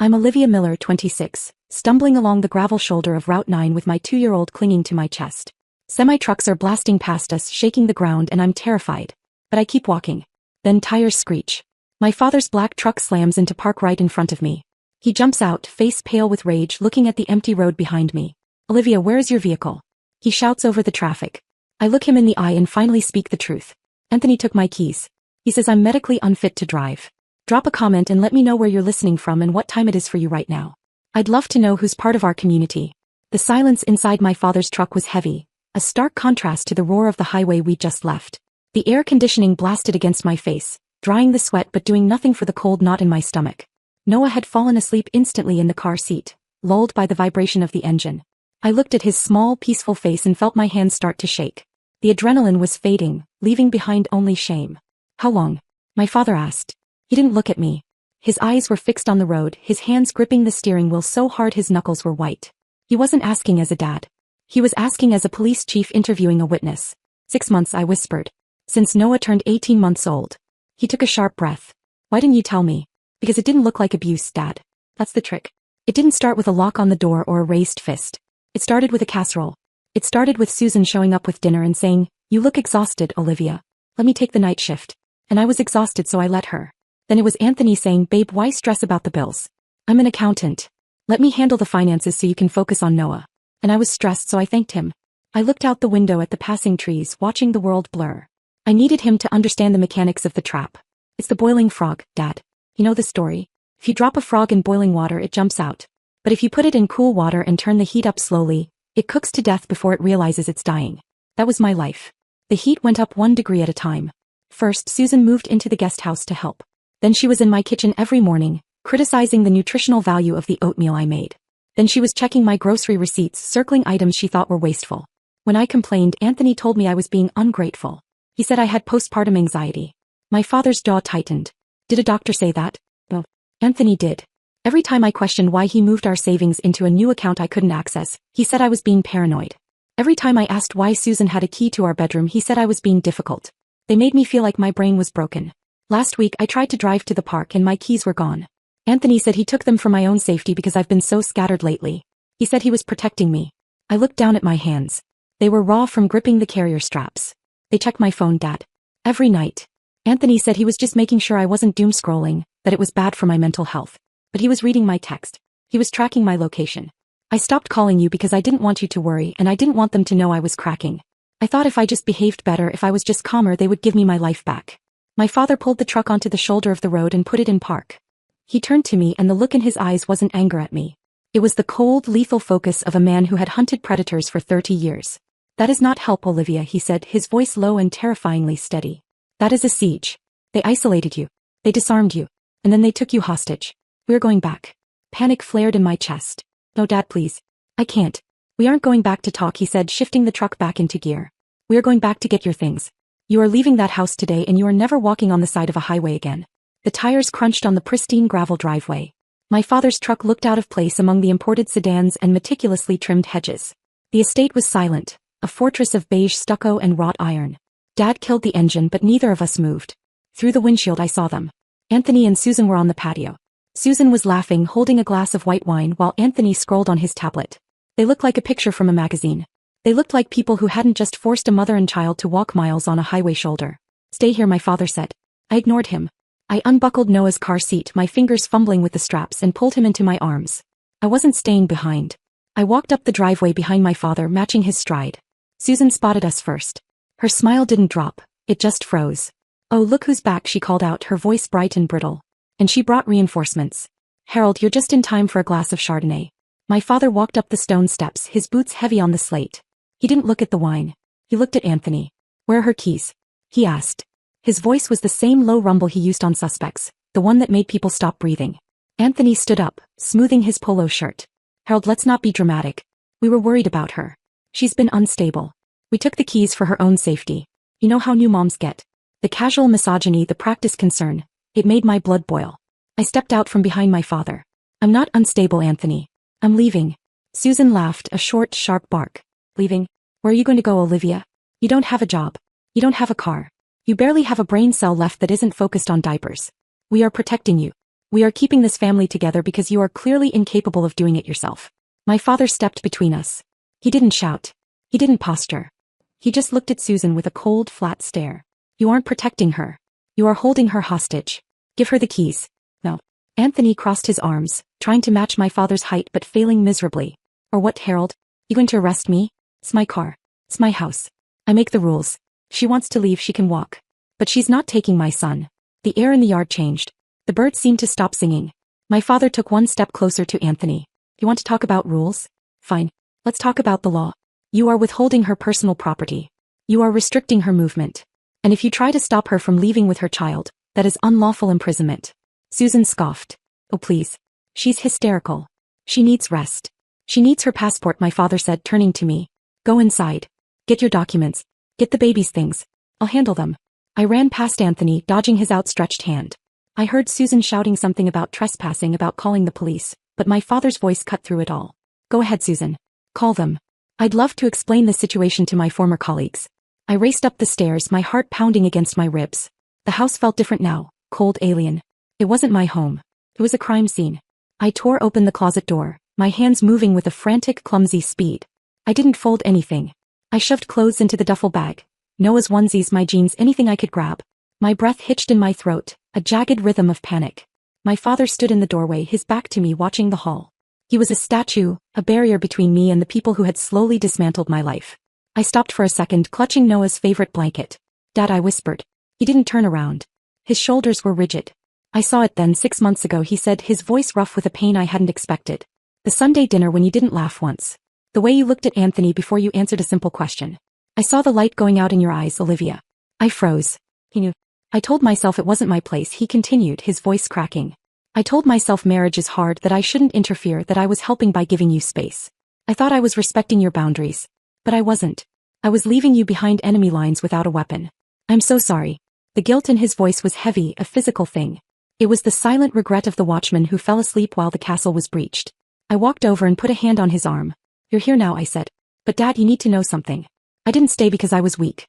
I'm Olivia Miller, 26, stumbling along the gravel shoulder of Route 9 with my 2-year-old clinging to my chest. Semi-trucks are blasting past us, shaking the ground, and I'm terrified. But I keep walking. Then tires screech. My father's black truck slams into park right in front of me. He jumps out, face pale with rage, looking at the empty road behind me. Olivia, where is your vehicle? He shouts over the traffic. I look him in the eye and finally speak the truth. Anthony took my keys. He says I'm medically unfit to drive. Drop a comment and let me know where you're listening from and what time it is for you right now. I'd love to know who's part of our community. The silence inside my father's truck was heavy, a stark contrast to the roar of the highway we just left. The air conditioning blasted against my face, drying the sweat but doing nothing for the cold knot in my stomach. Noah had fallen asleep instantly in the car seat, lulled by the vibration of the engine. I looked at his small, peaceful face and felt my hands start to shake. The adrenaline was fading, leaving behind only shame. How long? My father asked. He didn't look at me. His eyes were fixed on the road, his hands gripping the steering wheel so hard his knuckles were white. He wasn't asking as a dad. He was asking as a police chief interviewing a witness. 6 months, I whispered. Since Noah turned 18 months old. He took a sharp breath. Why didn't you tell me? Because it didn't look like abuse, Dad. That's the trick. It didn't start with a lock on the door or a raised fist. It started with a casserole. It started with Susan showing up with dinner and saying, "You look exhausted, Olivia. Let me take the night shift." And I was exhausted, so I let her. Then it was Anthony saying, "Babe, why stress about the bills? I'm an accountant. Let me handle the finances so you can focus on Noah." And I was stressed, so I thanked him. I looked out the window at the passing trees, watching the world blur. I needed him to understand the mechanics of the trap. It's the boiling frog, Dad. You know the story? If you drop a frog in boiling water, it jumps out. But if you put it in cool water and turn the heat up slowly, it cooks to death before it realizes it's dying. That was my life. The heat went up 1 degree at a time. First, Susan moved into the guest house to help. Then she was in my kitchen every morning, criticizing the nutritional value of the oatmeal I made. Then she was checking my grocery receipts, circling items she thought were wasteful. When I complained, Anthony told me I was being ungrateful. He said I had postpartum anxiety. My father's jaw tightened. Did a doctor say that? No. Anthony did. Every time I questioned why he moved our savings into a new account I couldn't access, he said I was being paranoid. Every time I asked why Susan had a key to our bedroom, he said I was being difficult. They made me feel like my brain was broken. Last week I tried to drive to the park and my keys were gone. Anthony said he took them for my own safety because I've been so scattered lately. He said he was protecting me. I looked down at my hands. They were raw from gripping the carrier straps. They check my phone, Dad. Every night. Anthony said he was just making sure I wasn't doom scrolling, that it was bad for my mental health. But he was reading my text. He was tracking my location. I stopped calling you because I didn't want you to worry and I didn't want them to know I was cracking. I thought if I just behaved better, if I was just calmer, they would give me my life back. My father pulled the truck onto the shoulder of the road and put it in park. He turned to me and the look in his eyes wasn't anger at me. It was the cold, lethal focus of a man who had hunted predators for 30 years. "That is not help, Olivia," he said, his voice low and terrifyingly steady. "That is a siege. They isolated you. They disarmed you. And then they took you hostage. We're going back." Panic flared in my chest. "No, Dad, please. I can't. We aren't going back to talk," he said, shifting the truck back into gear. "We are going back to get your things. You are leaving that house today and you are never walking on the side of a highway again." The tires crunched on the pristine gravel driveway. My father's truck looked out of place among the imported sedans and meticulously trimmed hedges. The estate was silent, a fortress of beige stucco and wrought iron. Dad killed the engine, but neither of us moved. Through the windshield I saw them. Anthony and Susan were on the patio. Susan was laughing, holding a glass of white wine while Anthony scrolled on his tablet. They looked like a picture from a magazine. They looked like people who hadn't just forced a mother and child to walk miles on a highway shoulder. "Stay here," my father said. I ignored him. I unbuckled Noah's car seat, my fingers fumbling with the straps, and pulled him into my arms. I wasn't staying behind. I walked up the driveway behind my father, matching his stride. Susan spotted us first. Her smile didn't drop, it just froze. "Oh, look who's back," she called out, her voice bright and brittle. And she brought reinforcements. "Harold, you're just in time for a glass of Chardonnay." My father walked up the stone steps, his boots heavy on the slate. He didn't look at the wine. He looked at Anthony. "Where are her keys?" he asked. His voice was the same low rumble he used on Suspects, the one that made people stop breathing. Anthony stood up, smoothing his polo shirt. "Harold, let's not be dramatic. We were worried about her. She's been unstable. We took the keys for her own safety. You know how new moms get. The casual misogyny, the practice concern. It made my blood boil. I stepped out from behind my father. "I'm not unstable, Anthony. I'm leaving." Susan laughed, a short, sharp bark. "Leaving? Where are you going to go, Olivia? You don't have a job. You don't have a car. You barely have a brain cell left that isn't focused on diapers. We are protecting you. We are keeping this family together because you are clearly incapable of doing it yourself. My father stepped between us. He didn't shout. He didn't posture. He just looked at Susan with a cold, flat stare. You aren't protecting her. You are holding her hostage. Give her the keys. No. Anthony crossed his arms, trying to match my father's height but failing miserably. Or what, Harold? You going to arrest me? It's my car. It's my house. I make the rules. She wants to leave, she can walk. But she's not taking my son. The air in the yard changed. The birds seemed to stop singing. My father took one step closer to Anthony. You want to talk about rules? Fine. Let's talk about the law. You are withholding her personal property. You are restricting her movement. And if you try to stop her from leaving with her child, that is unlawful imprisonment. Susan scoffed. Oh please. She's hysterical. She needs rest. She needs her passport, my father said, turning to me. Go inside. Get your documents. Get the baby's things. I'll handle them. I ran past Anthony, dodging his outstretched hand. I heard Susan shouting something about trespassing, about calling the police, but my father's voice cut through it all. Go ahead, Susan. Call them. I'd love to explain the situation to my former colleagues. I raced up the stairs, my heart pounding against my ribs. The house felt different now, cold, alien. It wasn't my home. It was a crime scene. I tore open the closet door, my hands moving with a frantic, clumsy speed. I didn't fold anything. I shoved clothes into the duffel bag. Noah's onesies, my jeans, anything I could grab. My breath hitched in my throat, a jagged rhythm of panic. My father stood in the doorway, his back to me, watching the hall. He was a statue, a barrier between me and the people who had slowly dismantled my life. I stopped for a second, clutching Noah's favorite blanket. Dad, I whispered. He didn't turn around. His shoulders were rigid. I saw it then, 6 months ago, he said, his voice rough with a pain I hadn't expected. The Sunday dinner when you didn't laugh once. The way you looked at Anthony before you answered a simple question. I saw the light going out in your eyes, Olivia. I froze. He knew. I told myself it wasn't my place, he continued, his voice cracking. I told myself marriage is hard, that I shouldn't interfere, that I was helping by giving you space. I thought I was respecting your boundaries. But I wasn't. I was leaving you behind enemy lines without a weapon. I'm so sorry. The guilt in his voice was heavy, a physical thing. It was the silent regret of the watchman who fell asleep while the castle was breached. I walked over and put a hand on his arm. You're here now, I said. But Dad, you need to know something. I didn't stay because I was weak.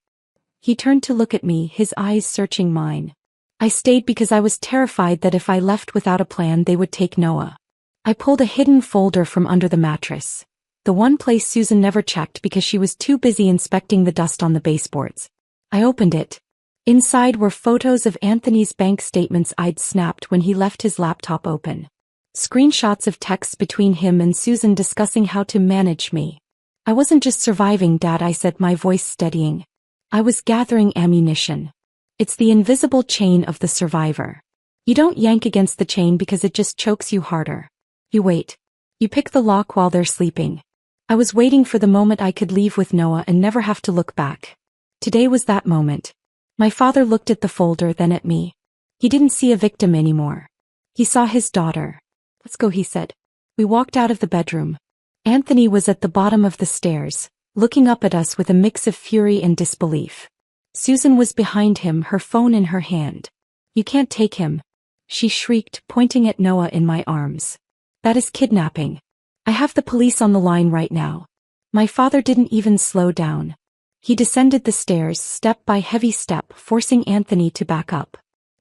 He turned to look at me, his eyes searching mine. I stayed because I was terrified that if I left without a plan they would take Noah. I pulled a hidden folder from under the mattress. The one place Susan never checked because she was too busy inspecting the dust on the baseboards. I opened it. Inside were photos of Anthony's bank statements I'd snapped when he left his laptop open. Screenshots of texts between him and Susan discussing how to manage me. I wasn't just surviving, Dad, I said, my voice steadying. I was gathering ammunition. It's the invisible chain of the survivor. You don't yank against the chain because it just chokes you harder. You wait. You pick the lock while they're sleeping. I was waiting for the moment I could leave with Noah and never have to look back. Today was that moment. My father looked at the folder, then at me. He didn't see a victim anymore. He saw his daughter. Let's go, he said. We walked out of the bedroom. Anthony was at the bottom of the stairs, looking up at us with a mix of fury and disbelief. Susan was behind him, her phone in her hand. You can't take him, she shrieked, pointing at Noah in my arms. That is kidnapping. I have the police on the line right now. My father didn't even slow down. He descended the stairs step by heavy step, forcing Anthony to back up.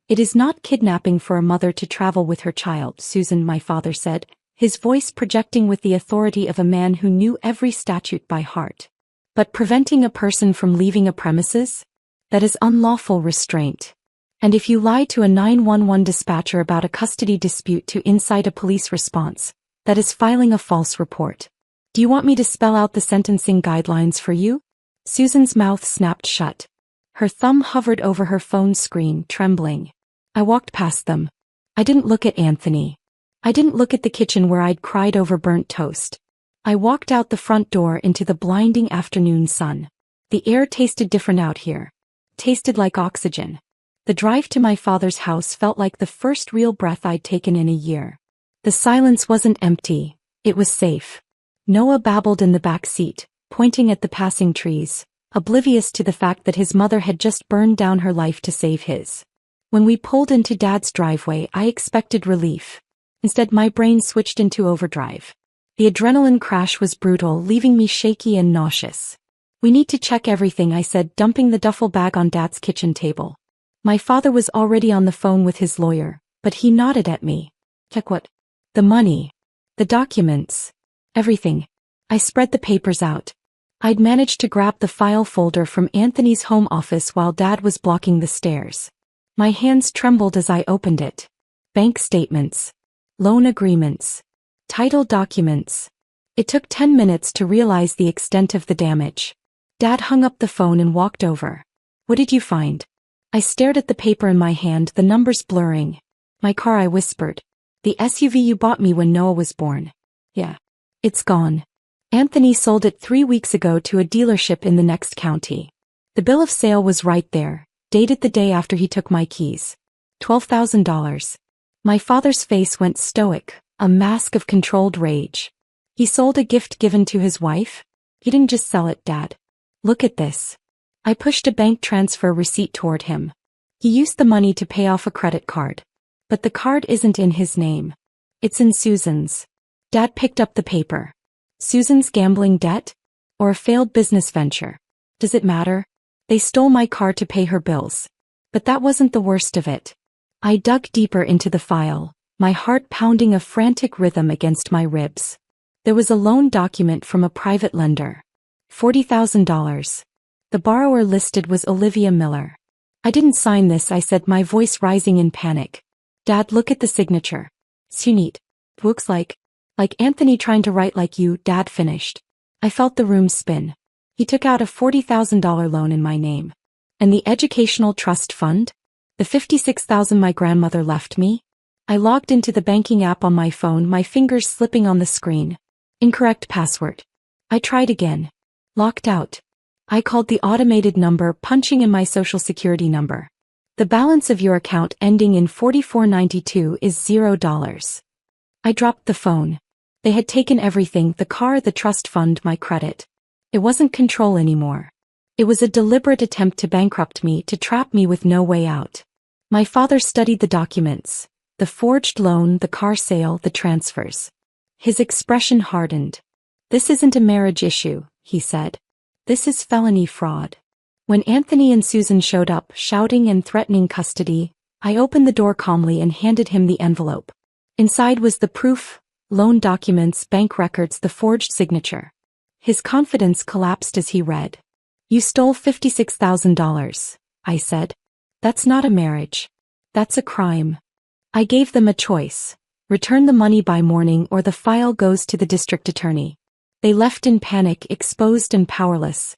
It is not kidnapping for a mother to travel with her child, Susan, my father said, his voice projecting with the authority of a man who knew every statute by heart. But preventing a person from leaving a premises? That is unlawful restraint. And if you lie to a 911 dispatcher about a custody dispute to incite a police response, that is filing a false report. Do you want me to spell out the sentencing guidelines for you? Susan's mouth snapped shut. Her thumb hovered over her phone screen, trembling. I walked past them. I didn't look at Anthony. I didn't look at the kitchen where I'd cried over burnt toast. I walked out the front door into the blinding afternoon sun. The air tasted different out here. Tasted like oxygen. The drive to my father's house felt like the first real breath I'd taken in a year. The silence wasn't empty. It was safe. Noah babbled in the back seat, pointing at the passing trees, oblivious to the fact that his mother had just burned down her life to save his. When we pulled into Dad's driveway, I expected relief. Instead, my brain switched into overdrive. The adrenaline crash was brutal, leaving me shaky and nauseous. We need to check everything, I said, dumping the duffel bag on Dad's kitchen table. My father was already on the phone with his lawyer, but he nodded at me, Check what? The money. The documents. Everything. I spread the papers out. I'd managed to grab the file folder from Anthony's home office while Dad was blocking the stairs. My hands trembled as I opened it. Bank statements. Loan agreements. Title documents. It took 10 minutes to realize the extent of the damage. Dad hung up the phone and walked over. What did you find? I stared at the paper in my hand, the numbers blurring. My car, I whispered. The SUV you bought me when Noah was born. Yeah. It's gone. Anthony sold it 3 weeks ago to a dealership in the next county. The bill of sale was right there, dated the day after he took my keys. $12,000. My father's face went stoic, a mask of controlled rage. He sold a gift given to his wife? He didn't just sell it, Dad. Look at this. I pushed a bank transfer receipt toward him. He used the money to pay off a credit card. But the card isn't in his name. It's in Susan's. Dad picked up the paper. Susan's gambling debt? Or a failed business venture? Does it matter? They stole my car to pay her bills. But that wasn't the worst of it. I dug deeper into the file, my heart pounding a frantic rhythm against my ribs. There was a loan document from a private lender. $40,000. The borrower listed was Olivia Miller. I didn't sign this, I said, my voice rising in panic. Dad, look at the signature. Sunit. Looks like Anthony trying to write like you, Dad finished. I felt the room spin. He took out a $40,000 loan in my name. And the educational trust fund? The $56,000 my grandmother left me? I logged into the banking app on my phone, my fingers slipping on the screen. Incorrect password. I tried again. Locked out. I called the automated number, punching in my social security number. The balance of your account ending in 4492 is $0. I dropped the phone. They had taken everything, the car, the trust fund, my credit. It wasn't control anymore. It was a deliberate attempt to bankrupt me, to trap me with no way out. My father studied the documents. The forged loan, the car sale, the transfers. His expression hardened. This isn't a marriage issue, he said. This is felony fraud. When Anthony and Susan showed up, shouting and threatening custody, I opened the door calmly and handed him the envelope. Inside was the proof, loan documents, bank records, the forged signature. His confidence collapsed as he read. You stole $56,000, I said. That's not a marriage. That's a crime. I gave them a choice. Return the money by morning or the file goes to the district attorney. They left in panic, exposed and powerless.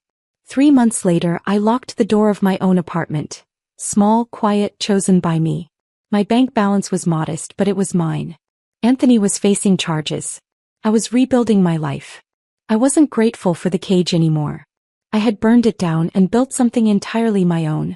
3 months later, I locked the door of my own apartment. Small, quiet, chosen by me. My bank balance was modest, but it was mine. Anthony was facing charges. I was rebuilding my life. I wasn't grateful for the cage anymore. I had burned it down and built something entirely my own.